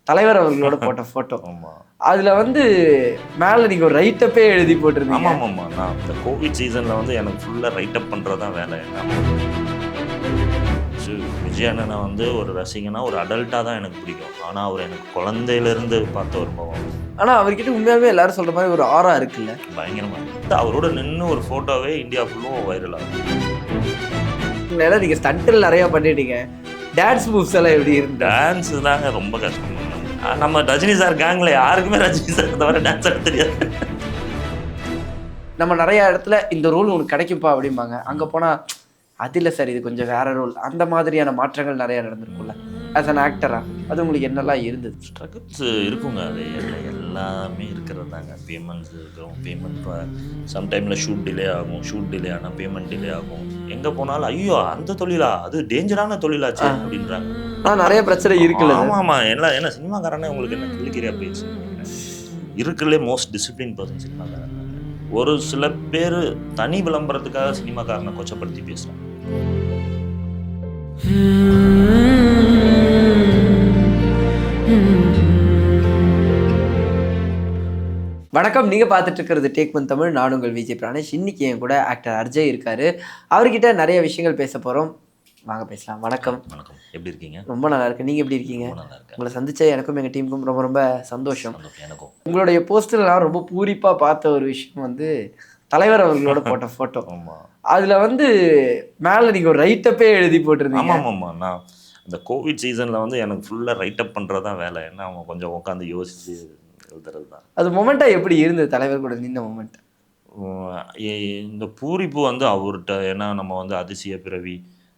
தலைவர் அவர்களோட போட்ட ஃபோட்டோ. ஆமாம், அதில் வந்து மேலே நீங்கள் ஒரு ரைட்டப்பே எழுதி போட்டிருந்தீங்க. ஆமாம் ஆமாம். நான் இந்த கோவிட் சீசனில் வந்து எனக்கு ஃபுல்லாக ரைட்டப் பண்ணுறது தான் வேலை. விஜய் அண்ணனை வந்து ஒரு ரசிகனா ஒரு அடல்ட்டாக தான் எனக்கு பிடிக்கும். ஆனால் அவர் எனக்கு குழந்தையிலேருந்து பார்த்த ஒரு முகம். ஆனால் அவர்கிட்ட உண்மையாகவே எல்லாரும் சொல்கிற மாதிரி ஒரு ஆரா இருக்குல்ல, பயங்கரமாக. அவரோட நின்று ஒரு ஃபோட்டோவே இந்தியா ஃபுல்லும் வைரல் ஆகும். நீங்கள் ஸ்டண்டில் நிறையா பண்ணிட்டீங்க. டான்ஸ் மூவ்ஸ் எல்லாம் எப்படி இருந்து? டான்ஸ் தாங்க ரொம்ப கஷ்டம். நம்ம ரஜினி சார் கேங்கில் யாருக்குமே ரஜினி சார் தவிர டான்ஸ் ஆட தெரியாது. நம்ம நிறைய இடத்துல இந்த ரோல் உனக்கு கிடைக்குப்பா அப்படிம்பாங்க. அங்கே போனால் அது இல்லை சார், இது கொஞ்சம் வேற ரோல். அந்த மாதிரியான மாற்றங்கள் நிறையா நடந்திருக்கும்ல ஆஸ் அன் ஆக்டரா. அது உங்களுக்கு என்னெல்லாம் இருந்தது? ஸ்ட்ரகிள்ஸ் இருக்குங்க. அது எல்லாமே இருக்கிறது தாங்க. பேமெண்ட்ஸ் இருக்கும். பேமெண்ட் சம்டைமில் ஷூட் டிலே ஆகும். ஷூட் டிலே ஆனால் பேமெண்ட் டிலே ஆகும். எங்கே போனாலும் ஐயோ அந்த தொழிலா, அது டேஞ்சரான தொழிலாச்சு அப்படின்றாங்க. ஆனால் நிறைய பிரச்சனை இருக்குல்ல. ஆமாம் ஆமாம். எல்லாம் என்ன சினிமாக்காரனே உங்களுக்கு என்ன கிளிக்கிறியா பேச்சு இருக்குல்லே மோஸ்ட் டிசிப்ளின் பர்சன் சினிமாக்காரன். ஒரு சில பேர் தனி விளம்பரத்துக்காக சினிமாக்காரனை கொச்சப்படுத்தி பேசுகிறாங்க. வணக்கம், நீங்கள் பார்த்துட்டு இருக்கிறது டேக் ஒன் தமிழ். நான் உங்கள் விஜய் பிராணேஷ். இன்னைக்கு என் கூட ஆக்டர் அர்ஜய் இருக்காரு. அவர்கிட்ட நிறைய விஷயங்கள் பேச போகிறோம். வாங்க பேசலாம். வணக்கம். வணக்கம், எப்படி இருக்கீங்க? ரொம்ப நல்லா இருக்கு. நீங்கள் எப்படி இருக்கீங்க? நல்லா இருக்கேன். உங்களை சந்திச்சா எனக்கும் எங்கள் டீமுக்கும் ரொம்ப ரொம்ப சந்தோஷம். எனக்கும். உங்களுடைய போஸ்டர் நான் ரொம்ப பூரிப்பாக பார்த்த ஒரு விஷயம் வந்து தலைவர் அவர்களோட போட்ட ஃபோட்டோ. ஆமாம், அதில் வந்து மேலே நீங்கள் ஒரு ரைட்டப்பே எழுதி போட்டிருந்தீங்க. ஆமாம் ஆமாம். நான் இந்த கோவிட் சீசனில் வந்து எனக்கு ஃபுல்லாக ரைட்டப் பண்ணுறது தான் வேலை. ஏன்னா அவங்க கொஞ்சம் உட்காந்து யோசித்து எழுதுறது தான். அது மொமெண்ட்டாக எப்படி இருந்தது தலைவர் கூட நின்ற மொமெண்ட்? இந்த பூரிப்பு வந்து அவர்கிட்ட, ஏன்னா நம்ம வந்து அதிசய பிறவி,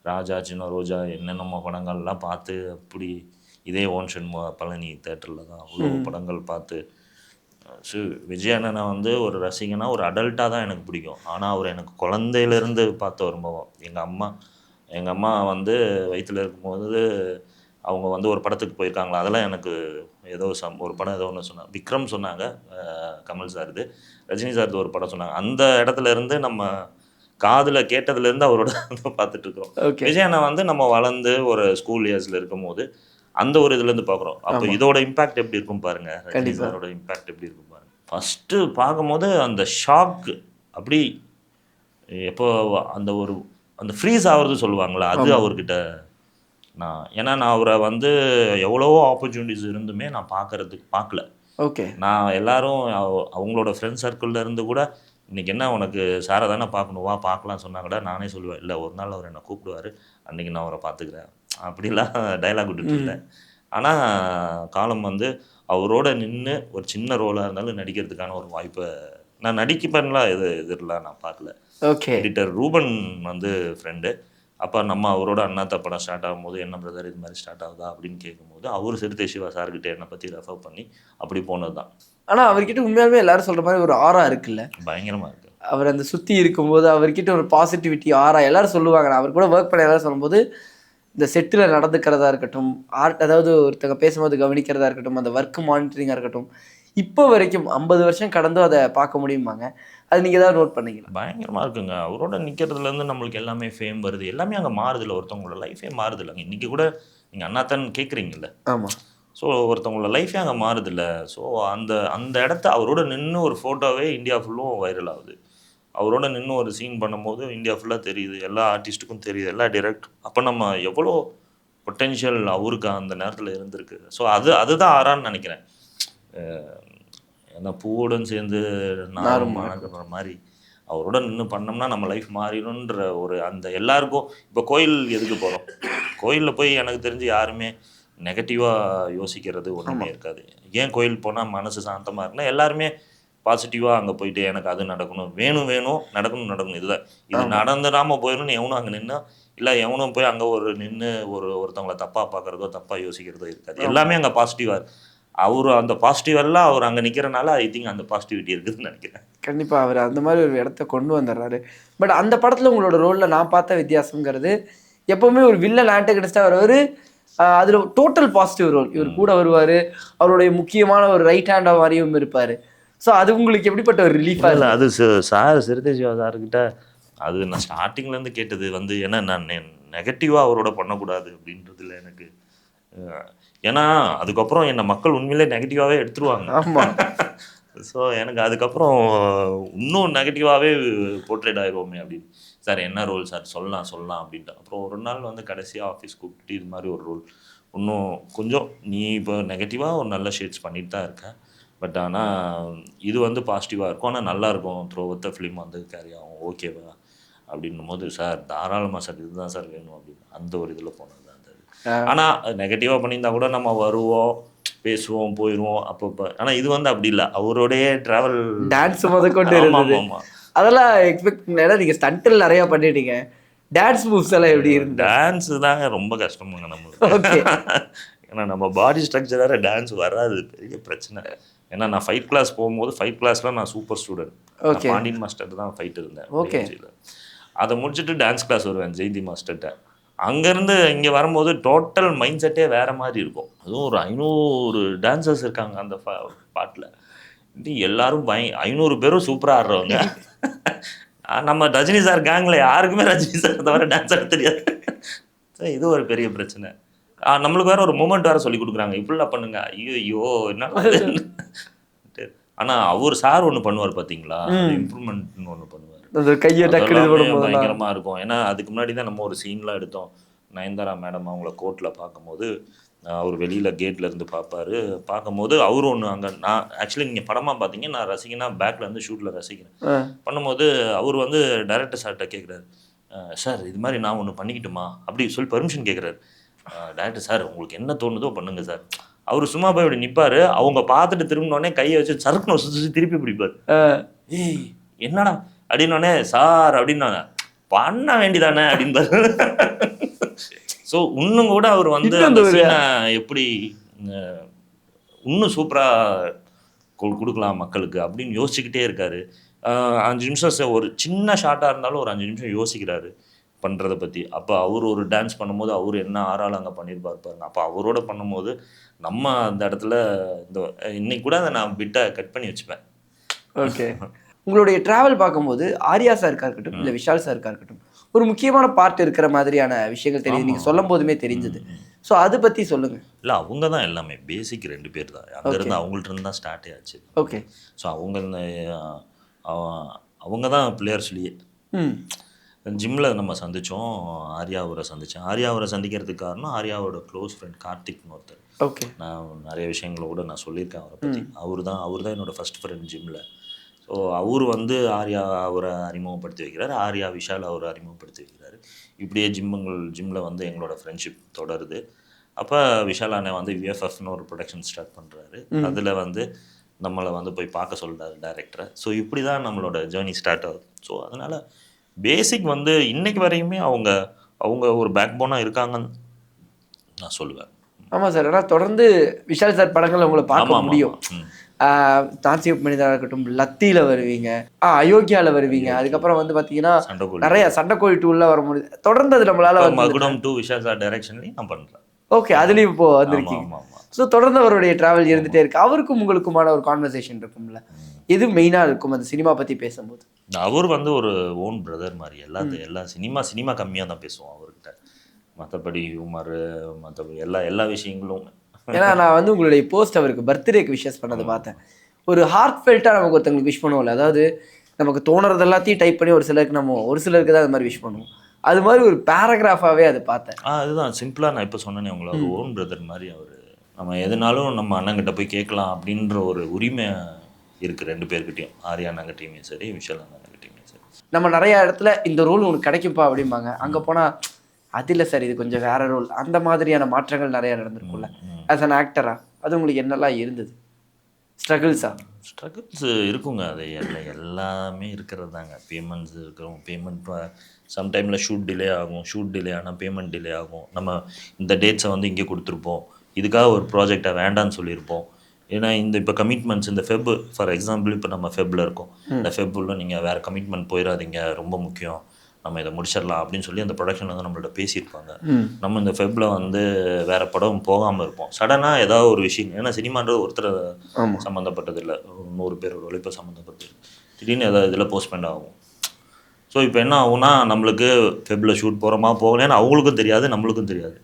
ராஜா, சின்ன ரோஜா, என்னென்ன படங்கள்லாம் பார்த்து அப்படி இதே ஓன்ஷன் பழனி தேட்டரில் தான் அவ்வளோ படங்கள் பார்த்து. விஜய் அண்ணனை வந்து ஒரு ரசிகனா ஒரு அடல்ட்டாக தான் எனக்கு பிடிக்கும். ஆனால் அவர் எனக்கு குழந்தையிலேருந்து பார்த்த ஒரு முகம். எங்கள் அம்மா வந்து வயிற்றில் இருக்கும்போது அவங்க வந்து ஒரு படத்துக்கு போயிருக்காங்களா, அதெல்லாம் எனக்கு ஏதோ ஒரு படம் ஏதோ ஒன்று சொன்னாங்க. விக்ரம் சொன்னாங்க, கமல் சார் இது, ரஜினி சார் ஒரு படம் சொன்னாங்க. அந்த இடத்துல இருந்து நம்ம காதில் கேட்டதுலேருந்து அவரோட பார்த்துட்ருக்குறோம். விஜய் அண்ணன் வந்து நம்ம வளர்ந்து ஒரு ஸ்கூல் இயர்ஸில் இருக்கும் போது அந்த ஒரு இதுலேருந்து பார்க்குறோம். அப்போ இதோட இம்பேக்ட் எப்படி இருக்கும் பாருங்கள். ரஜினி சாரோட இம்பேக்ட் எப்படி இருக்கும் பாருங்கள். ஃபஸ்ட்டு பார்க்கும்போது அந்த ஷாக்கு அப்படி எப்போ அந்த ஃப்ரீஸ் ஆகிறது சொல்லுவாங்களா, அது அவர்கிட்ட ஏன்னா நான் அவரை வந்து எவ்வளவோ ஆப்பர்ச்சுனிட்டிஸ் இருந்துமே நான் பார்க்கல. ஓகே. நான் எல்லாரும் அவங்களோட ஃப்ரெண்ட் சர்க்கிளில் இருந்து கூட இன்றைக்கி என்ன உனக்கு சாரை தானே பார்க்கணும், வா பார்க்கலாம் சொன்னால் கூட நானே சொல்லுவேன், இல்லை ஒரு நாள் அவர் என்னை கூப்பிடுவார், அன்றைக்கி நான் அவரை பார்த்துக்கிறேன் அப்படிலாம் டைலாக் விட்டுட்டு. ஆனால் காலம் வந்து அவரோட நின்று ஒரு சின்ன ரோலாக இருந்தாலும் நடிக்கிறதுக்கான ஒரு வாய்ப்பை நான் நடிக்கப்பேன்லாம் இதெல்லாம் நான் பார்க்கல. ஓகே. எடிட்டர் ரூபன் வந்து ஃப்ரெண்டு. அப்போ நம்ம அவரோட அண்ணாத்த படம் ஸ்டார்ட் ஆகும்போது என்ன பிரதர் இது மாதிரி ஸ்டார்ட் ஆகுதா அப்படின்னு கேட்கும்போது அவர் சிறுத்தை சிவா சார்கிட்ட என்னை பற்றி ரெஃபர் பண்ணி அப்படி போனது தான். ஆனால் அவர்கிட்ட உண்மையாகவே எல்லாரும் சொல்கிற மாதிரி ஒரு ஆரா இருக்குல்ல, பயங்கரமாக இருக்குது. அவர் அந்த சுற்றி இருக்கும்போது அவர்கிட்ட ஒரு பாசிட்டிவிட்டி ஆரா எல்லாரும் சொல்லுவாங்க. நான் அவர் கூட ஒர்க் பண்ண எல்லாரும் சொல்லும்போது இந்த செட்டில் நடந்துக்கிறதா இருக்கட்டும், அதாவது ஒருத்தங்க பேசும்போது கவனிக்கிறதா இருக்கட்டும், அந்த ஒர்க் மானிட்டரிங்காக இருக்கட்டும், இப்போ வரைக்கும் 50 வருஷம் கடந்தும் அதை பார்க்க முடியுமாங்க. அது நீங்கள் ஏதாவது நோட் பண்ணீங்களா? பயங்கரமாக இருக்குங்க. அவரோட நிற்கிறதுலேருந்து நம்மளுக்கு எல்லாமே ஃபேம் வருது, எல்லாமே அங்கே மாறுதில்ல. ஒருத்தவங்களோட லைஃபே மாறுதில்லைங்க. இன்றைக்கி கூட நீங்கள் அண்ணாத்தன் கேட்குறீங்கல்ல. ஆமாம். ஸோ ஒருத்தவங்களோட லைஃபே அங்கே மாறுதில்ல. ஸோ அந்த இடத்த அவரோட நின்று ஒரு ஃபோட்டோவே இந்தியா ஃபுல்லும் வைரல் ஆகுது. அவரோட நின்று ஒரு சீன் பண்ணும்போது இந்தியா ஃபுல்லாக தெரியுது, எல்லா ஆர்டிஸ்ட்டுக்கும் தெரியுது, எல்லா டிரெக்ட். அப்போ நம்ம எவ்வளோ பொட்டென்ஷியல் அவருக்கு அந்த நேரத்தில் இருந்திருக்கு. ஸோ அதுதான் ஆறான்னு நினைக்கிறேன். ஏன்னா பூவுடன் சேர்ந்து நாரும் மணக்கிற மாதிரி அவரோட நின்று பண்ணோம்னா நம்ம லைஃப் மாறிடும்ன்ற ஒரு அந்த எல்லாருக்கும். இப்போ கோயில் எதுக்கு போகிறோம், கோயிலில் போய் எனக்கு தெரிஞ்சு யாருமே நெகட்டிவாக யோசிக்கிறது ஒன்றுமே இருக்காது. ஏன் கோயில் போனால் மனசு சாந்தமாக இருக்குன்னா எல்லாருமே பாசிட்டிவாக அங்கே போயிட்டு எனக்கு அது நடக்கணும், வேணும் நடக்கணும் இதுதான். இது நடந்துடாமல் போயிடணும்னு எவனும் அங்கே நின்னா இல்லை, எவனும் போய் அங்கே நின்று ஒருத்தவங்களை தப்பாக பார்க்குறதோ தப்பாக யோசிக்கிறதோ இருக்காது. எல்லாமே அங்கே பாசிட்டிவாக இருக்கு. அவர் அந்த பாசிட்டிவெல்லாம் அவர் அங்கே நிற்கிறனால ஐ திங்க் அந்த பாசிட்டிவிட்டி இருக்குதுன்னு நினைக்கிறேன். கண்டிப்பாக அவர் அந்த மாதிரி ஒரு இடத்த கொண்டு வந்துடுறாரு. பட் அந்த படத்தில் உங்களோட ரோலில் நான் பார்த்த வித்தியாசங்கிறது, எப்போவுமே ஒரு வில்லன் ஆன்டகனிஸ்டாக வருவார், அதில் டோட்டல் பாசிட்டிவ் ரோல். இவர் கூட வருவார், அவருடைய முக்கியமான ஒரு ரைட் ஹேண்டாக மாதிரியும் இருப்பார். ஸோ அது உங்களுக்கு எப்படிப்பட்ட ஒரு ரிலீஃபாக இல்லை? அது சார் சிறுத்தை சிவா சார்கிட்ட அது நான் ஸ்டார்டிங்லேருந்து கேட்டது வந்து ஏன்னா நான் நெகட்டிவாக அவரோட பண்ணக்கூடாது அப்படின்றதுல எனக்கு ஏன்னா அதுக்கப்புறம் என்னை மக்கள் உண்மையிலே நெகட்டிவாகவே எடுத்துருவாங்க. ஆமா. ஸோ எனக்கு அதுக்கப்புறம் இன்னும் நெகட்டிவாகவே போர்ட்ரேட் ஆயிடுவோமே அப்படின்னு. சார் என்ன ரோல் சார் சொல்லலாம் அப்படின்ட்டு. அப்புறம் ஒரு நாள் வந்து கடைசியாக ஆஃபீஸ் கூப்பிட்டு இது மாதிரி ஒரு ரோல் இன்னும் கொஞ்சம் நீ இப்போ நெகட்டிவாக ஒரு நல்ல ஷேட்ஸ் பண்ணிட்டு தான் இருக்கேன். பட் ஆனால் இது வந்து பாசிட்டிவாக இருக்கும். ஆனால் நல்லாயிருக்கும் த்ரோ த ஃபிலிம் வந்து கேரி ஆகும் ஓகேவா அப்படின்னும் போது சார் தாராளமாக சார் இதுதான் சார் வேணும் அப்படின்னு அந்த ஒரு இதில் போனது தான் அது. ஆனால் நெகட்டிவாக பண்ணியிருந்தா கூட நம்ம வருவோம் பேசுவோம் போயிடுவோம் அப்பப்போ. ஆனால் இது வந்து அப்படி இல்லை. அவரோடைய ட்ராவல் டான்ஸ் முதற்கொண்டு ஆமாம் இருந்தது. ஆமாம். அதெல்லாம் எக்ஸ்பெக்ட் பண்ணல. நீங்கள் ஸ்டண்டில் நிறையா பண்ணிட்டீங்க. டான்ஸ் மூவ்ஸ் எல்லாம் எப்படி இருந்து? டான்ஸ் தாங்க ரொம்ப கஷ்டமுங்க நம்மளுக்கு. ஓகே. ஏன்னா நம்ம பாடி ஸ்ட்ரக்சர் வேறு டான்ஸ் வராது, பெரிய பிரச்சனை. ஏன்னா நான் ஃபைட் கிளாஸ் போகும்போது ஃபைட் கிளாஸில் நான் super student. Okay. Pandian master தான் ஃபைட் இருந்தேன். ஓகே. அதை முடிச்சுட்டு டான்ஸ் கிளாஸ் வருவேன் ஜெயந்தி மாஸ்டர்கிட்ட. அங்கேருந்து இங்கே வரும்போது டோட்டல் மைண்ட் செட்டே வேறு மாதிரி இருக்கும். அதுவும் ஒரு 500 டான்சர்ஸ் இருக்காங்க அந்த பாட்டில். எல்லாரும் 500 பேரும் சூப்பராக ஆடுறவங்க. நம்ம ரஜினி சார் கேங்கில் யாருக்குமே ரஜினி சார் தவிர டான்ஸ் ஆட தெரியாது. இது ஒரு பெரிய பிரச்சனை. நம்மளுக்கு வேற ஒரு மூமெண்ட் வேறு சொல்லி கொடுக்குறாங்க, இப்படிலாம் பண்ணுங்க. ஐயோ என்ன. ஆனால் அவர் சார் ஒன்று பண்ணுவார் பார்த்தீங்களா, இம்ப்ரூவ்மெண்ட்னு ஒன்று பண்ணுவார். கையை பயங்கரமாக இருக்கும். ஏன்னா அதுக்கு முன்னாடி தான் நம்ம ஒரு சீன்லாம் எடுத்தோம். நயன்தாரா மேடம் அவங்கள கோர்ட்டில் பார்க்கும்போது அவர் வெளியில் கேட்டில் இருந்து பார்ப்பாரு. பார்க்கும்போது அவரும் ஒன்று அங்கே நான் ஆக்சுவலி நீங்கள் படமாக பார்த்தீங்க, நான் ரசிகனா பேக்கில் வந்து ஷூட்டில் ரசிக்கிறேன். பண்ணும்போது அவர் வந்து டைரக்டர் சார்கிட்ட கேட்குறாரு, சார் இது மாதிரி நான் ஒன்று பண்ணிக்கிட்டுமா அப்படி சொல்லி பர்மிஷன் கேட்குறாரு. டைரக்டர் சார் உங்களுக்கு என்ன தோணுதோ பண்ணுங்க சார். அவர் சும்மா போய் இப்படி நிற்பார். அவங்க பார்த்துட்டு திரும்பினோடனே கையை வச்சு சறுக்குன்னு சுற்றி திருப்பி பிடிப்பார். ஏய் என்னடா அப்படின்னோடனே சார் அப்படின்னாங்க, பண்ண வேண்டிதானே அப்படின்பாரு. ஸோ இன்னும் கூட அவர் வந்து அந்த சீனை எப்படி இன்னும் சூப்பராக கொடுக்கலாம் மக்களுக்கு அப்படின்னு யோசிச்சுக்கிட்டே இருக்காரு. 5 நிமிஷம் ஒரு சின்ன ஷார்ட்டாக இருந்தாலும் ஒரு 5 நிமிஷம் யோசிக்கிறாரு பண்ணுறதை பற்றி. அப்போ அவர் ஒரு டான்ஸ் பண்ணும்போது அவர் என்ன ஆறாள் அங்கே பண்ணியிருப்பார் பாருங்க. அப்போ அவரோட பண்ணும்போது நம்ம அந்த இடத்துல இந்த இன்னைக்கு கூட அதை நான் பிட்டை கட் பண்ணி வச்சுப்பேன். ஓகே. உங்களுடைய ட்ராவல் பார்க்கும்போது ஆர்யா சாருக்கா இருக்கட்டும் இல்லை விஷால் சாருக்கா இருக்கட்டும் ஒரு முக்கியமான பார்ட் இருக்கிற மாதிரியான விஷயங்கள் தெரியுது, நீங்கள் சொல்லும் போதுமே தெரிஞ்சது. ஸோ அதை பற்றி சொல்லுங்கள். இல்லை அவங்க தான் எல்லாமே பேசிக் 2 பேர் தான். அங்கேருந்து அவங்கள்ட்ட இருந்து தான் ஸ்டார்ட்டே ஆச்சு. ஓகே. ஸோ அவங்க தான் பிளேயர்ஸ்லேயே. ஜிம்மில் நம்ம சந்தித்தோம், ஆர்யாவரை சந்தித்தேன். ஆர்யாவரை சந்திக்கிறதுக்கு காரணம் ஆர்யாவோட க்ளோஸ் ஃப்ரெண்ட் கார்த்திக்னு ஒருத்தர். ஓகே. நான் நிறைய விஷயங்களை கூட நான் சொல்லியிருக்கேன் அவரை பற்றி. அவர் தான் என்னோடய ஃபஸ்ட் ஃப்ரெண்ட் ஜிம்மில். ஸோ அவர் வந்து ஆர்யா அவரை அறிமுகப்படுத்தி வைக்கிறார், ஆர்யா விஷால் அவரை அறிமுகப்படுத்தி வைக்கிறாரு. இப்படியே ஜிம்மில் வந்து எங்களோட ஃப்ரெண்ட்ஷிப் தொடருது. அப்போ விஷால் அண்ணன் வந்து விஎஃப்எஃப்னு ஒரு ப்ரொடக்ஷன் ஸ்டார்ட் பண்ணுறாரு. அதில் வந்து நம்மளை வந்து போய் பார்க்க சொல்கிறாரு டைரக்டரை. ஸோ இப்படி தான் நம்மளோட ஜேர்னி ஸ்டார்ட் ஆகுது. ஸோ அதனால் பேசிக் வந்து இன்னைக்கு வரையுமே அவங்க ஒரு பேக் போனாக இருக்காங்கன்னு நான் சொல்லுவேன். ஆமாம் சார். ஆனால் தொடர்ந்து விஷால் சார் படங்கள் உங்களை பார்க்க முடியும். தான்சிப் மனிதனாக இருக்கட்டும், லத்தியில் வருவீங்க, அயோக்கியாவில் வருவீங்க. அதுக்கப்புறம் வந்து பார்த்தீங்கன்னா நிறைய சண்டைக்கோழி 2ல வர முடியுது. தொடர்ந்து அது நம்மளால மகுடம் 2 விஷால் சார் டைரக்ஷன்லையும் நான் பண்ணுறேன். ஓகே. அதுலேயும் இப்போ வந்திருக்கீங்க. ஸோ தொடர்ந்து அவருடைய ட்ராவல் இருந்துகிட்டே இருக்கு. அவருக்கும் உங்களுக்குமான ஒரு கான்வர்சேஷன் இருக்கும்ல, எது மெயினாக இருக்கும் அந்த சினிமா பற்றி பேசும்போது? அவர் வந்து ஒரு ஓன் பிரதர் மாதிரி. எல்லா சினிமா கம்மியாக தான் பேசுவோம் அவர்கிட்ட. மற்றபடி ஹியூமரு மற்றபடி எல்லா விஷயங்களும். ஏன்னா நான் வந்து உங்களுடைய போஸ்ட் அவருக்கு பர்த்டேக்கு விஷஸ் பண்ணதை பார்த்தேன். ஒரு ஹார்ட் ஃபெல்ட்டாக நமக்கு ஒருத்தங்களுக்கு விஷ் பண்ணுவோம்ல, அதாவது நமக்கு தோணுறது எல்லாத்தையும் டைப் பண்ணி ஒரு சிலருக்கு தான் அது மாதிரி விஷ் பண்ணுவோம். அது மாதிரி ஒரு பேராகிராஃபாகவே அதை பார்த்தேன். அதுதான் சிம்பிளாக நான் இப்போ சொன்னேனே உங்களை, ஒரு ஓன் பிரதர் மாதிரி அவர். நம்ம எதுனாலும் நம்ம அண்ணங்கிட்ட போய் கேட்கலாம் அப்படின்ற ஒரு உரிமை இருக்குது 2 பேர்கிட்டையும். ஆர்யா அண்ணங்கிட்டையுமே சரி, விஷால் அண்ணங்கிட்டையுமே சரி. நம்ம நிறையா இடத்துல இந்த ரோல் உனக்கு கிடைக்கும்ப்பா அப்படிம்பாங்க. அங்கே போனால் அது இல்லை சார், இது கொஞ்சம் வேற ரோல். அந்த மாதிரியான மாற்றங்கள் நிறையா நடந்திருக்கும்ல ஆஸ் அன் ஆக்டரா. அது உங்களுக்கு என்னெல்லாம் இருந்தது? ஸ்ட்ரகிள்ஸ் இருக்குங்க. அது எல்லாமே இருக்கிறது தாங்க. பேமெண்ட்ஸ் இருக்கிறோம். பேமெண்ட் சம்டைமில் ஷூட் டிலே ஆனால் பேமெண்ட் டிலே ஆகும். நம்ம இந்த டேட்ஸை வந்து இங்கே கொடுத்துருப்போம், இதுக்காக ஒரு ப்ராஜெக்டை வேண்டான்னு சொல்லியிருப்போம். ஏன்னா இப்போ கமிட்மெண்ட்ஸ் இந்த ஃபெப் ஃபார் எக்ஸாம்பிள் இப்போ நம்ம ஃபெப்பில் இருக்கோம். இந்த ஃபெப்பில் நீங்கள் வேறு கமிட்மெண்ட் போயிடாதீங்க, ரொம்ப முக்கியம், நம்ம இதை முடிச்சிடலாம் அப்படின்னு சொல்லி அந்த ப்ரொடக்ஷன் வந்து நம்மள்ட்ட பேசியிருப்பாங்க. நம்ம இந்த ஃபெப்பில் வந்து வேறு படம் போகாமல் இருப்போம். சடனாக ஏதாவது ஒரு விஷயம், ஏன்னா சினிமான்றது ஒருத்தர் சம்மந்தப்பட்டது இல்லை, 100 பேரோட உழைப்பை சம்மந்தப்பட்டது. திடீர்னு ஏதாவது இதில் போஸ்ட்பெண்ட் ஆகும். ஸோ இப்போ என்ன ஆகும்னா, நம்மளுக்கு ஃபெப்பில் ஷூட் போகிறோமா போகலன்னு அவங்களுக்கும் தெரியாது, நம்மளுக்கும் தெரியாது.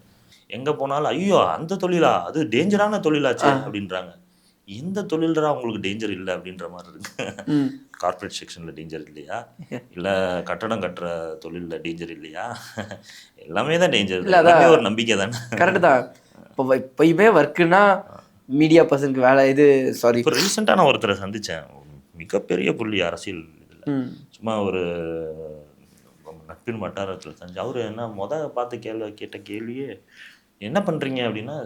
எங்கே போனாலும் ஐயோ அந்த தொழிலா அது டேஞ்சரான தொழிலாச்சே அப்படின்றாங்க. எந்த தொழில்டா உங்களுக்கு டேஞ்சர் இல்லை அப்படின்ற மாதிரி இருக்கு. கார்ப்பரேட் செக்ஷனில் டேஞ்சர் இல்லையா, இல்லை கட்டடம் கட்டுற தொழிலில் டேஞ்சர் இல்லையா? எல்லாமே தான் டேஞ்சர். எல்லாமே ஒரு நம்பிக்கை தானே. கரெக்டு தான். இப்போ இப்போயுமே ஒர்க்குன்னா மீடியா பர்சனுக்கு வேலை இது. சாரி, இப்போ ரீசெண்டாக நான் ஒருத்தரை சந்தித்தேன், மிகப்பெரிய புள்ளி அரசியல் இதில், சும்மா ஒரு நட்பின் வட்டாரத்தில் செஞ்சு. அவர் என்ன பார்த்து கேட்ட கேள்வியே என்ன பண்ணுறீங்க அப்படின்னா,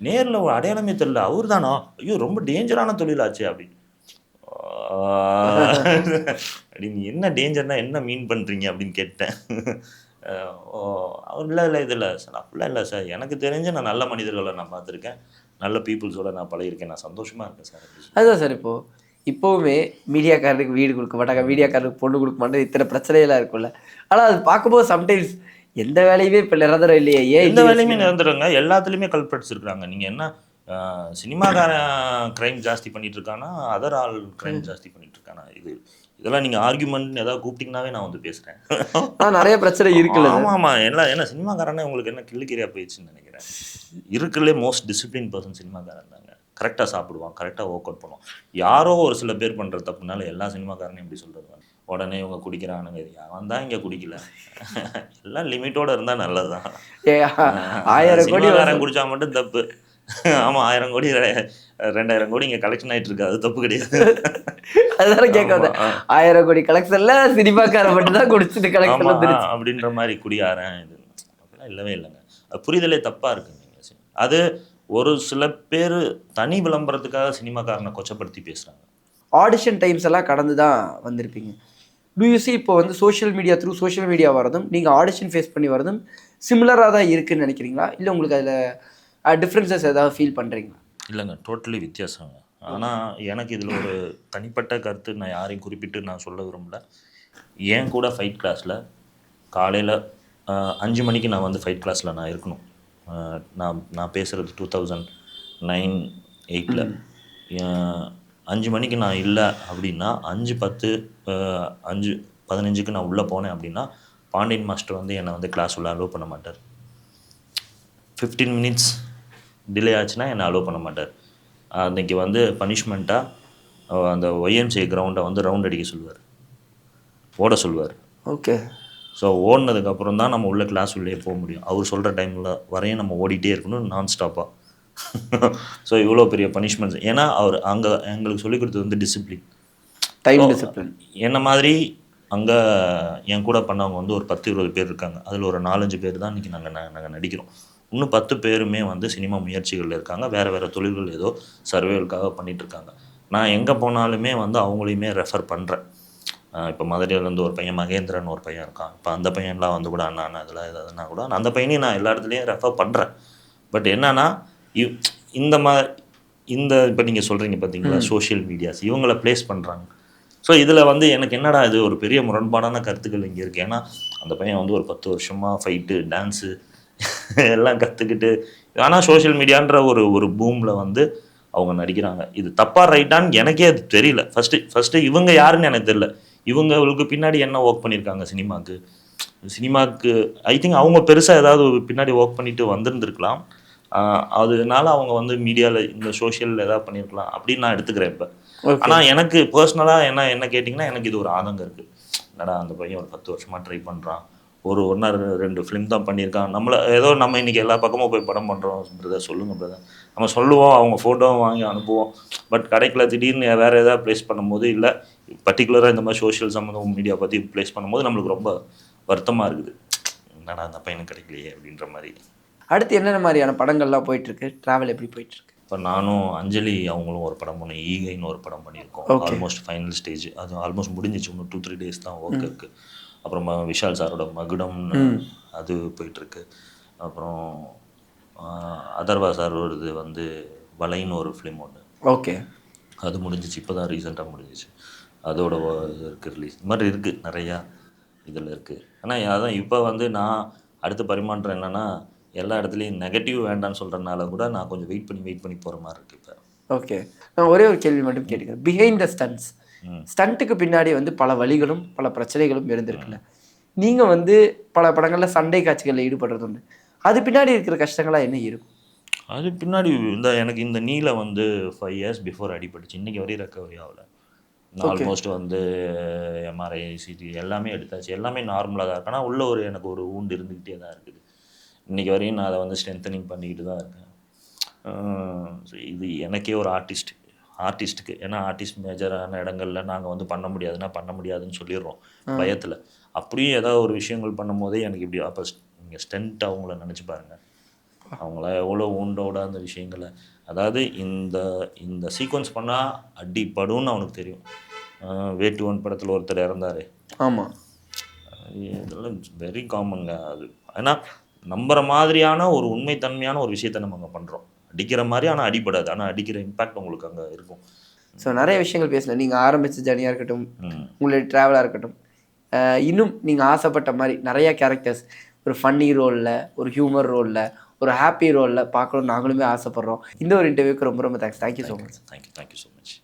நேரில் ஒரு அடையாளமே தெரியல அவர் தானோ, ஐயோ ரொம்ப டேஞ்சரான தொழிலாச்சு அப்படின்னு. அப்படின்னு என்ன டேஞ்சர்னா என்ன மீன் பண்ணுறீங்க அப்படின்னு கேட்டேன். அவர் இல்லை இதில் சார் அப்படிலாம் இல்லை சார், எனக்கு தெரிஞ்சு நான் நல்ல மனிதர்களை நான் பார்த்துருக்கேன், நல்ல பீப்புள்ஸோட நான் பழகிருக்கேன், நான் சந்தோஷமாக இருக்கேன் சார். அதுதான் சார். இப்போவுமே மீடியாக்காரருக்கு வீடு கொடுக்க மாட்டாங்க, மீடியாக்காரருக்கு பொண்ணு கொடுக்க மாட்டாங்க, இத்தனை பிரச்சனையெல்லாம் இருக்கும்ல. ஆனால் அது பார்க்கும்போது சம்டைம்ஸ் எந்த வேலையுமே இப்போ நிரந்தரம் இல்லையே. எந்த வேலையுமே நிரந்தரங்க, எல்லாத்துலேயுமே கல்பிரட்ஸ் இருக்கிறாங்க. நீங்கள் என்ன சினிமாக்காரன் க்ரைம் ஜாஸ்தி பண்ணிட்டு இருக்கானா, அதர் ஆள் க்ரைம் ஜாஸ்தி பண்ணிட்டு இருக்கானா, இதெல்லாம் நீங்கள் ஆர்கியூமெண்ட் ஏதாவது கூப்பிட்டிங்கனாவே நான் வந்து பேசுகிறேன். நிறைய பிரச்சனை இருக்குல்ல. ஆமாம் எல்லாம் என்ன சினிமாக்காரனே உங்களுக்கு என்ன கிள்ளுக்கிறியா போயிடுச்சுன்னு நினைக்கிறேன். இருக்குல்லே மோஸ்ட் டிசிப்ளின் பர்சன் சினிமாக்காரன் தாங்க. கரெக்டாக சாப்பிடுவான், கரெக்டாக ஒர்க் அவுட் பண்ணுவான். யாரோ ஒரு சில பேர் பண்ணுற தப்புனால எல்லா சினிமாக்காரனையும் எப்படி சொல்கிறது, உடனே இவங்க குடிக்கிறானுங்க, அவன் தான் இங்கே குடிக்கல, எல்லாம் லிமிட்டோடு இருந்தால் நல்லது தான். 1000 கோடி குடித்தா மட்டும் தப்பு. ஆமாம் 1000 கோடி 2000 கோடி இங்கே கலெக்ஷன் ஆகிட்டு இருக்கு, அது தப்பு கிடையாது. அதுதான் கேட்க வந்தேன். 1000 கோடி கலெக்ஷன்ல சினிமாக்காரன் மட்டும் தான் குடிச்சிட்டு கலெக்ஷன் வந்துருச்சு அப்படின்ற மாதிரி குடியாரன் இது அப்படிலாம் இல்லவே இல்லைங்க. அது புரிதலே தப்பாக இருக்குங்க. அது ஒரு சில பேர் தனி விளம்பரத்துக்காக சினிமாக்காரனை கொச்சப்படுத்தி பேசுகிறாங்க. ஆடிஷன் டைம்ஸ் எல்லாம் கடந்து தான் வந்திருப்பீங்க. டூயூசி இப்போ சோஷியல் மீடியா சோஷியல் மீடியா வரதும் நீங்கள் ஆடிஷன் ஃபேஸ் பண்ணி வரதும் சிமிலராக தான் இருக்குதுன்னு நினைக்கிறீங்களா, இல்லை உங்களுக்கு அதில் டிஃப்ரென்சஸ் ஏதாவது ஃபீல் பண்ணுறீங்களா? இல்லைங்க, டோட்டலி வித்தியாசங்க. ஆனால் எனக்கு இதில் ஒரு தனிப்பட்ட கருத்து நான் யாரையும் குறிப்பிட்டு நான் சொல்ல விரும்பல. ஏன் கூட ஃபைட் கிளாஸில் காலையில் 5 மணிக்கு நான் வந்து ஃபைட் கிளாஸில் நான் இருக்கணும். நான் பேசுகிறது 2009-8 5 மணிக்கு நான் இல்லை அப்படின்னா 5:10 5:15 நான் உள்ளே போனேன் அப்படின்னா பாண்டியன் மாஸ்டர் வந்து என்னை வந்து கிளாஸ் உள்ள அலோவ் பண்ண மாட்டார். 15 மினிட்ஸ் டிலே ஆச்சுன்னா என்னை அலோவ் பண்ண மாட்டார். அன்றைக்கி வந்து பனிஷ்மெண்ட்டாக அந்த ஒய்எம்சிஏ கிரவுண்டை வந்து ரவுண்ட் அடிக்க சொல்லுவார், ஓட சொல்லுவார். ஓகே. ஸோ ஓடினதுக்கப்புறம் தான் நம்ம உள்ள கிளாஸ் உள்ளே போக முடியும். அவர் சொல்கிற டைமில் வரையும் நம்ம ஓடிட்டே இருக்கணும் நான் ஸ்டாப்பாக. ஸோ இவ்வளோ பெரிய பனிஷ்மெண்ட்ஸ். ஏன்னா அவர் அங்கே எங்களுக்கு சொல்லிக் கொடுத்தது வந்து டிசிப்ளின், டைம் டிசிப்ளின். என்ன மாதிரி அங்கே என் கூட பண்ணவங்க வந்து ஒரு 10-20 பேர் இருக்காங்க. அதில் ஒரு 4-5 பேர் தான் இன்றைக்கி நாங்கள் நடிக்கிறோம். இன்னும் 10 பேருமே வந்து சினிமா முயற்சிகளில் இருக்காங்க, வேறு தொழில்கள் ஏதோ சர்வேலுக்காக பண்ணிகிட்ருக்காங்க. நான் எங்கே போனாலுமே வந்து அவங்களையுமே ரெஃபர் பண்ணுறேன். இப்போ மதுரையிலேருந்து ஒரு பையன் மகேந்திரன் ஒரு பையன் இருக்கான். இப்போ அந்த பையன்லாம் வந்து கூட அண்ணா இதெல்லாம் எதாவதுனா கூட அந்த பையனையும் நான் எல்லா இடத்துலையும் ரெஃபர் பண்ணுறேன். பட் என்னன்னா இந்த இப்போ நீங்கள் சொல்கிறீங்க பார்த்தீங்களா சோஷியல் மீடியாஸ் இவங்கள ப்ளேஸ் பண்ணுறாங்க. ஸோ இதில் வந்து எனக்கு என்னடா இது ஒரு பெரிய முரண்பாடான கருத்துக்கள் இங்கே இருக்குது. ஏன்னா அந்த பையன் வந்து ஒரு 10 வருஷமாக ஃபைட்டு டான்ஸு எல்லாம் கற்றுக்கிட்டு, ஆனால் சோஷியல் மீடியான்ற ஒரு பூமில் வந்து அவங்க நடிக்கிறாங்க. இது தப்பாக ரைட்டான்னு எனக்கே அது தெரியல. ஃபஸ்ட்டு இவங்க யாருன்னு எனக்கு தெரியல. இவங்களுக்கு பின்னாடி என்ன ஒர்க் பண்ணியிருக்காங்க சினிமாவுக்கு ஐ திங்க் அவங்க பெருசாக ஏதாவது பின்னாடி ஒர்க் பண்ணிட்டு வந்திருந்துருக்கலாம். அதனால அவங்க வந்து மீடியாவில் இந்த சோஷியல் ஏதாவது பண்ணியிருக்கலாம் அப்படின்னு நான் எடுத்துக்கிறேன் இப்போ. ஆனால் எனக்கு பர்சனலாக என்ன கேட்டிங்கன்னா எனக்கு இது ஒரு ஆதங்கம் இருக்குது. என்னடா அந்த பையன் ஒரு 10 வருஷமாக ட்ரை பண்ணுறான், ஒரு 1-2 ஃபிலிம் தான் பண்ணியிருக்கான், நம்ம இன்றைக்கி எல்லா பக்கமும் போய் படம் பண்ணுறோம் பிரதர், சொல்லுங்கள் பிரதர், நம்ம சொல்லுவோம், அவங்க ஃபோட்டோவும் வாங்கி அனுப்புவோம். பட் கடைக்குள்ள திடீர்னு வேறு ஏதாவது ப்ளேஸ் பண்ணும்போது, இல்லை பர்டிகுலராக இந்த மாதிரி சோஷியல் சம்மந்தம் மீடியா பற்றி ப்ளேஸ் பண்ணும்போது நம்மளுக்கு ரொம்ப வருத்தமாக இருக்குது. என்னடா அந்த பையனுக்கு கிடைக்கலையே அப்படின்ற மாதிரி. அடுத்து என்னென்ன மாதிரியான படங்கள்லாம் போயிட்டுருக்கு, ட்ராவல் எப்படி போயிட்டுருக்கு? இப்போ நானும் அஞ்சலி அவங்களும் ஒரு படம் பண்ணோம், ஈகைன்னு ஒரு படம் பண்ணியிருக்கோம். ஆல்மோஸ்ட் ஃபைனல் ஸ்டேஜ், அது ஆல்மோஸ்ட் முடிஞ்சிச்சு, இன்னும் 2-3 டேஸ் தான் ஒர்க் இருக்குது. அப்புறமா விஷால் சாரோட மகுடம்னு அது போயிட்டுருக்கு. அப்புறம் அதர்வா சார் வருது வந்து வலைன்னு ஒரு ஃபிலிம் ஒன்று, ஓகே, அது முடிஞ்சிச்சு, இப்போ தான் ரீசெண்டாக முடிஞ்சிச்சு. அதோட இருக்குது ரிலீஸ். இந்த மாதிரி இருக்குது நிறையா இதில் இருக்குது. ஆனால் அதான் இப்போ வந்து நான் அடுத்த பரிமாற்றம் என்னென்னா எல்லா இடத்துலையும் நெகட்டிவ் வேண்டான்னு சொல்கிறதுனால கூட நான் கொஞ்சம் வெயிட் பண்ணி போகிற மாதிரி இருக்குது இப்போ. ஓகே, நான் ஒரே ஒரு கேள்வி மட்டும் கேட்டுக்கிறேன். பிஹைண்ட் த ஸ்டண்ட்டுக்கு பின்னாடி வந்து பல வழிகளும் பல பிரச்சனைகளும் இருந்திருக்குல்ல. நீங்கள் வந்து பல படங்களில் சண்டை காட்சிகளில் ஈடுபடுறது உண்டு. அது பின்னாடி இருக்கிற கஷ்டங்களா என்ன இருக்கும்? அது பின்னாடி எனக்கு இந்த நீல வந்து 5 இயர்ஸ் பிஃபோர் அடிபட்டுச்சு. இன்னைக்கு வரையும் ரெக்கவரி ஆகல. ஓகே. ஆல்மோஸ்ட் வந்து எம்ஆர்ஐ, சிடி எல்லாமே எடுத்தாச்சு. எல்லாமே நார்மலா தான் இருக்கு. ஆனா உள்ள எனக்கு ஒரு வூண்ட் இருந்துகிட்டே தான் இருக்குது. இன்னைக்கு வரையும் நான் அத வந்து ஸ்ட்ரென்தனிங் பண்ணிக்கிட்டு தான் இருக்கேன். இது எனக்கே ஒரு ஆர்டிஸ்ட்டுக்கு ஏன்னா ஆர்டிஸ்ட் மேஜரான இடங்கள்ல நாங்க வந்து பண்ண முடியாதுன்னா பண்ண முடியாதுன்னு சொல்லிடுறோம் பயத்துல. அப்படியும் ஏதாவது ஒரு விஷயங்கள் பண்ணும்போதே எனக்கு இப்படி அப்போ நீங்கள் ஸ்டென்ட் அவங்கள நினச்சி பாருங்க. அவங்கள எவ்வளோ ஊண்டோட அந்த விஷயங்களை அதாவது இந்த இந்த சீக்வன்ஸ் பண்ணால் அடிப்படும்னு அவனுக்கு தெரியும். வேட்டுவன் படத்தில் ஒருத்தர் இறந்தாரு. ஆமாம், இதெல்லாம் வெரி காமனுங்க. அது ஏன்னா நம்புற மாதிரியான ஒரு உண்மைத்தன்மையான ஒரு விஷயத்த நம்ம அங்கே பண்ணுறோம். அடிக்கிற மாதிரி ஆனால் அடிபடாது. ஆனால் அடிக்கிற இம்பேக்ட் உங்களுக்கு அங்கே இருக்கும். ஸோ நிறைய விஷயங்கள் பேசலாம். நீங்கள் ஆரம்பித்த ஜர்னியாக இருக்கட்டும், உங்களுடைய ட்ராவலாக இருக்கட்டும், இன்னும் நீங்கள் ஆசைப்பட்ட மாதிரி நிறையா கேரக்டர்ஸ் ஒரு ஃபன்னி ரோலில், ஒரு ஹியூமர் ரோலில், ஒரு ஹாப்பி ரோலில் பார்க்கணும்னு நாங்களுமே ஆசைப்பட்றோம். இந்த ஒரு இன்டர்வியூக்கு ரொம்ப ரொம்ப thanks. Thank you so much. Thank you so much.